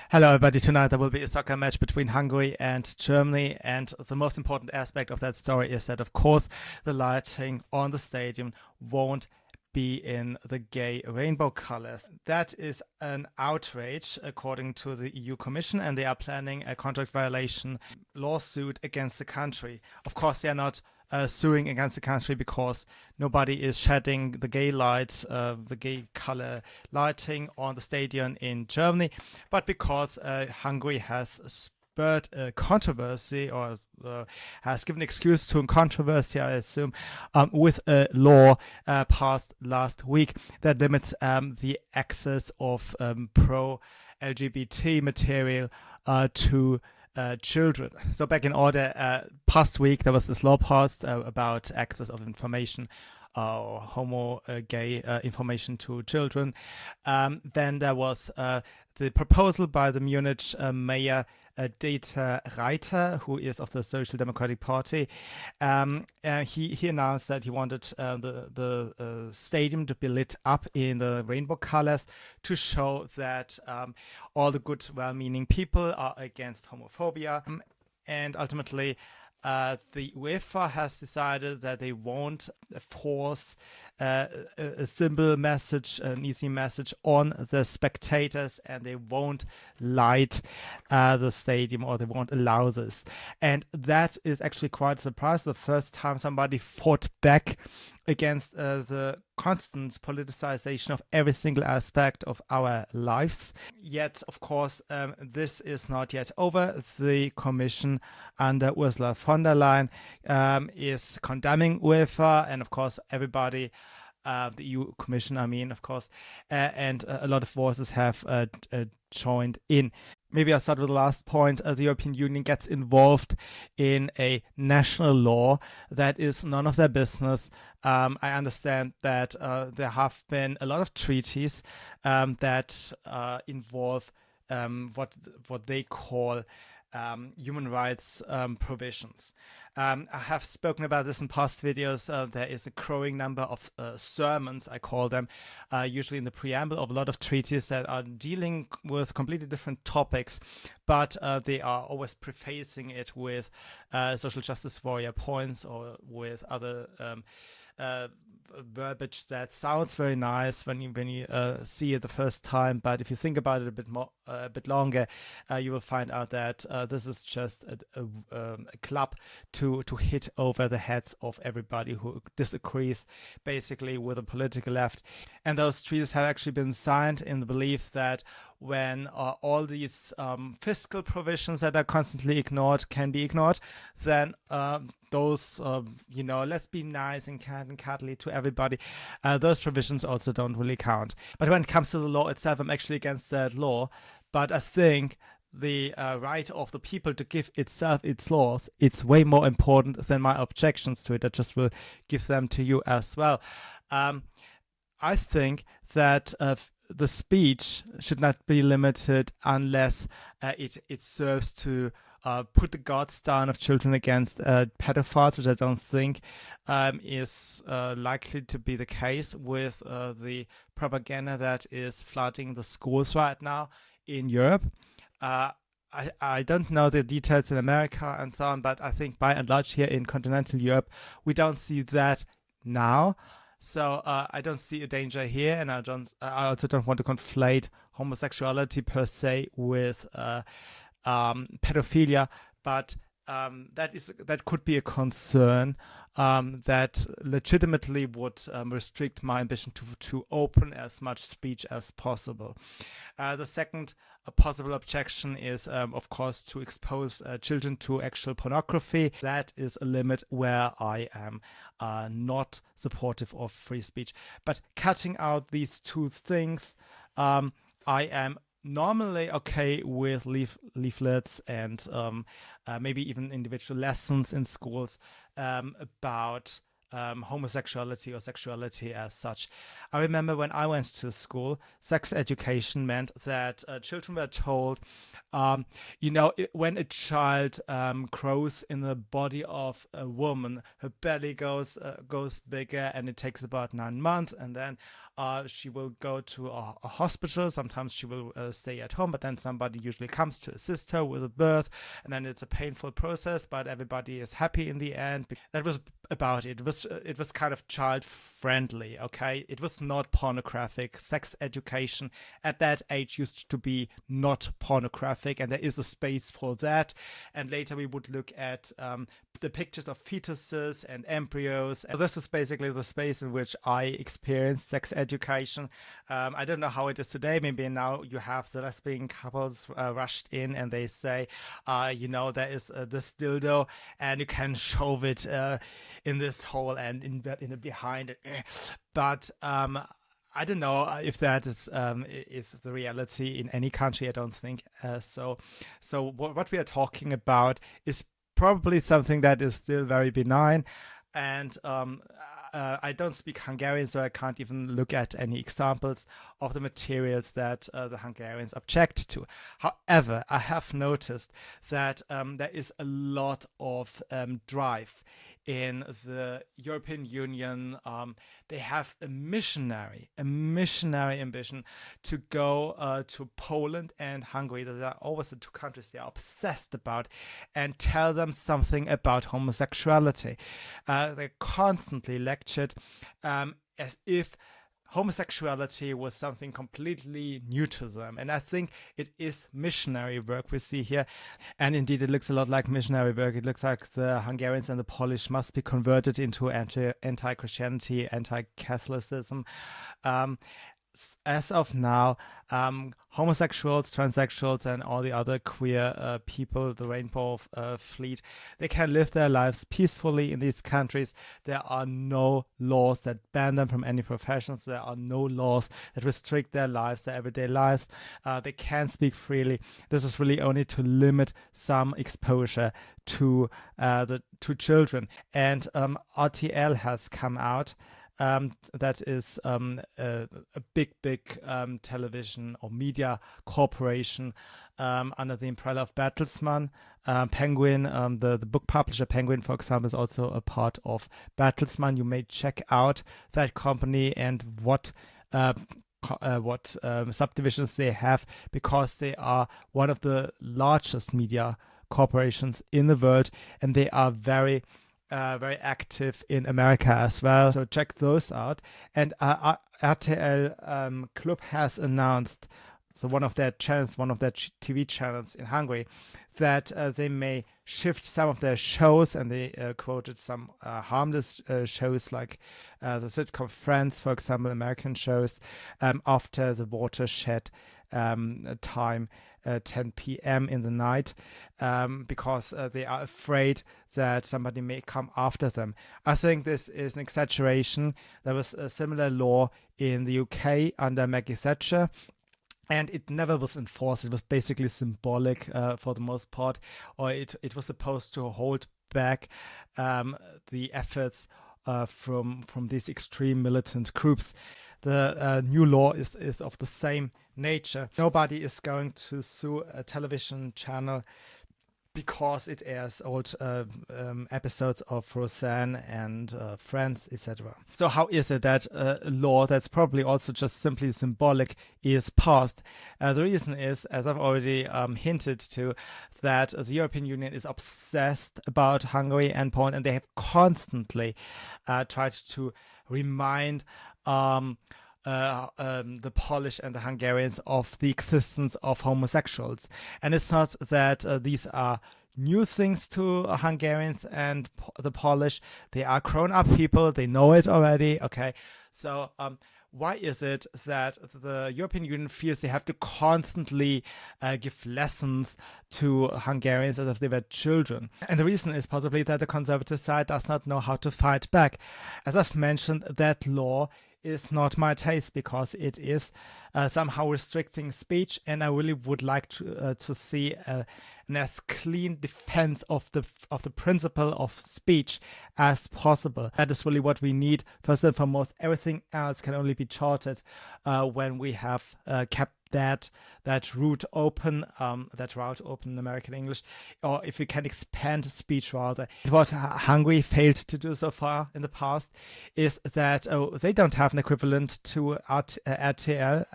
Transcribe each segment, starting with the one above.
Hello, everybody. Tonight there will be a soccer match between Hungary and Germany, and the most important aspect of that story is that, of course, the lighting on the stadium won't be in the gay rainbow colors. That is an outrage, according to the EU Commission, and they are planning a contract violation lawsuit against the country. Of course, they are not suing against the country because nobody is shedding the gay light, the gay color lighting on the stadium in Germany, but because Hungary has spurred a controversy or has given excuse to a controversy, I assume, with a law passed last week that limits the access of pro-LGBT material to children. So back in order, past week there was this law passed about access of information or gay information to children. Then there was the proposal by the Munich Mayor Dieter Reiter, who is of the Social Democratic Party. He announced that he wanted the stadium to be lit up in the rainbow colors to show that all the good, well-meaning people are against homophobia. And ultimately, the UEFA has decided that they won't force a simple message, an easy message on the spectators, and they won't light the stadium, or they won't allow this. And that is actually quite a surprise. The first time somebody fought back against the constant politicization of every single aspect of our lives. Yet, of course, this is not yet over. The Commission under Ursula von der Leyen is condemning UEFA, and of course everybody, the EU Commission, of course, and a lot of voices have joined in. Maybe I'll start with the last point. The European Union gets involved in a national law that is none of their business. I understand that there have been a lot of treaties that involve what they call human rights provisions. I have spoken about this in past videos. There is a growing number of sermons, I call them, usually in the preamble of a lot of treaties that are dealing with completely different topics, but they are always prefacing it with social justice warrior points or with other verbiage that sounds very nice when you see it the first time, but if you think about it a bit longer, you will find out that this is just a club to hit over the heads of everybody who disagrees basically with the political left. And those treaties have actually been signed in the belief that when all these fiscal provisions that are constantly ignored can be ignored, then those, let's be nice and kind and cuddly to everybody, those provisions also don't really count. But when it comes to the law itself, I'm actually against that law. But I think the right of the people to give itself its laws, it's way more important than my objections to it. I just will give them to you as well. I think that the speech should not be limited unless it serves to put the guards down of children against pedophiles, which I don't think is likely to be the case with the propaganda that is flooding the schools right now in Europe. I don't know the details in America and so on, but I think by and large here in continental Europe, we don't see that now. So I don't see a danger here, and I also don't want to conflate homosexuality per se with pedophilia, but that could be a concern that legitimately would restrict my ambition to open as much speech as possible. The second possible objection is, of course, to expose children to actual pornography. That is a limit where I am not supportive of free speech. But cutting out these two things, I am normally okay with leaflets and maybe even individual lessons in schools about homosexuality or sexuality as such. I remember when I went to school, sex education meant that children were told, when a child grows in the body of a woman, her belly goes bigger, and it takes about 9 months, and then she will go to a hospital. Sometimes she will stay at home, but then somebody usually comes to assist her with a birth, and then it's a painful process, but everybody is happy in the end. That was about it. It was kind of child friendly. Okay, it was not pornographic. Sex education at that age used to be not pornographic, and there is a space for that. And later we would look at the pictures of fetuses and embryos. And this is basically the space in which I experienced sex education. I don't know how it is today. Maybe now you have the lesbian couples rushed in and they say, there is this dildo and you can shove it in this hole and in the behind it. But I don't know if that is the reality in any country. I don't think so. So what we are talking about is probably something that is still very benign. And I don't speak Hungarian, so I can't even look at any examples of the materials that the Hungarians object to. However, I have noticed that there is a lot of drive in the European Union. They have a missionary ambition to go to Poland and Hungary. Those are always the two countries they are obsessed about, and tell them something about homosexuality. They're constantly lectured as if homosexuality was something completely new to them. And I think it is missionary work we see here. And indeed, it looks a lot like missionary work. It looks like the Hungarians and the Polish must be converted into anti-Christianity, anti-Catholicism. As of now, homosexuals, transsexuals, and all the other queer people, the rainbow fleet, they can live their lives peacefully in these countries. There are no laws that ban them from any professions. There are no laws that restrict their lives, their everyday lives. They can speak freely. This is really only to limit some exposure to children. And RTL has come out. That is a big television or media corporation under the umbrella of Bertelsmann. Penguin, the book publisher Penguin, for example, is also a part of Bertelsmann. You may check out that company and what subdivisions they have, because they are one of the largest media corporations in the world, and they are very active in America as well. So check those out. And RTL Klub has announced, so one of their channels, one of their TV channels in Hungary, that they may shift some of their shows, and they quoted some harmless shows like the sitcom Friends, for example, American shows, after the watershed time, 10 p.m. in the night, because they are afraid that somebody may come after them. I think this is an exaggeration. There was a similar law in the UK under Maggie Thatcher, and it never was enforced. It was basically symbolic for the most part, or it was supposed to hold back the efforts from these extreme militant groups. The new law is of the same nature. Nobody is going to sue a television channel because it airs old episodes of Roseanne and Friends, etc. So how is it that a law that's probably also just simply symbolic is passed? The reason is, as I've already hinted to, that the European Union is obsessed about Hungary and Poland, and they have constantly tried to remind the Polish and the Hungarians of the existence of homosexuals. And it's not that these are new things to Hungarians and the Polish. They are grown-up people. They know it already. Okay, so why is it that the European Union feels they have to constantly give lessons to Hungarians as if they were children? And the reason is possibly that the conservative side does not know how to fight back. As I've mentioned, that law is not my taste, because it is somehow restricting speech, and I really would like to see an as clean defense of the principle of speech as possible. That is really what we need. First and foremost, everything else can only be charted when we have kept that route open, in American English, or if we can expand speech rather. What Hungary failed to do so far in the past is that they don't have an equivalent to RTL,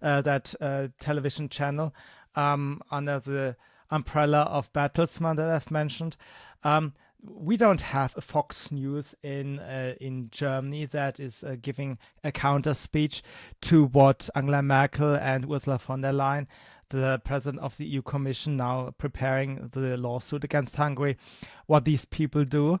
that television channel under the umbrella of Bertelsmann that I've mentioned. We don't have a Fox News in Germany that is giving a counter speech to what Angela Merkel and Ursula von der Leyen, the president of the EU Commission, now preparing the lawsuit against Hungary, what these people do.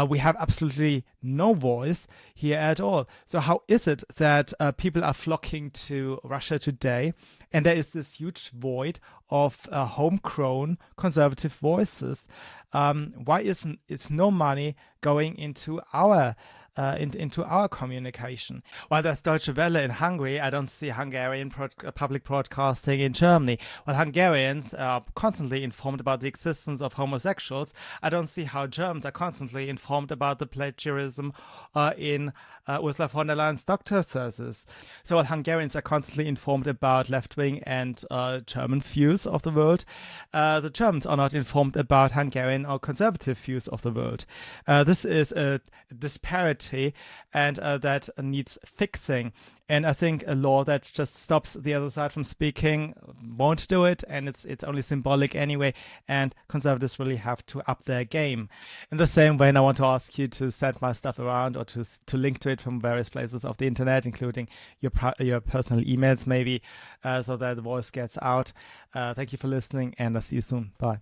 We have absolutely no voice here at all. So how is it that people are flocking to Russia today, and there is this huge void of homegrown conservative voices? Why isn't no money going into our communication? While there's Deutsche Welle in Hungary, I don't see Hungarian public broadcasting in Germany. While Hungarians are constantly informed about the existence of homosexuals, I don't see how Germans are constantly informed about the plagiarism in Ursula von der Leyen's doctoral thesis. So while Hungarians are constantly informed about left-wing and German views of the world, the Germans are not informed about Hungarian or conservative views of the world. This is a disparity, and that needs fixing. And I think a law that just stops the other side from speaking won't do it, and it's only symbolic anyway, and conservatives really have to up their game. In the same way, I want to ask you to send my stuff around, or to link to it from various places of the internet, including your personal emails maybe, so that the voice gets out. Thank you for listening, and I'll see you soon. Bye.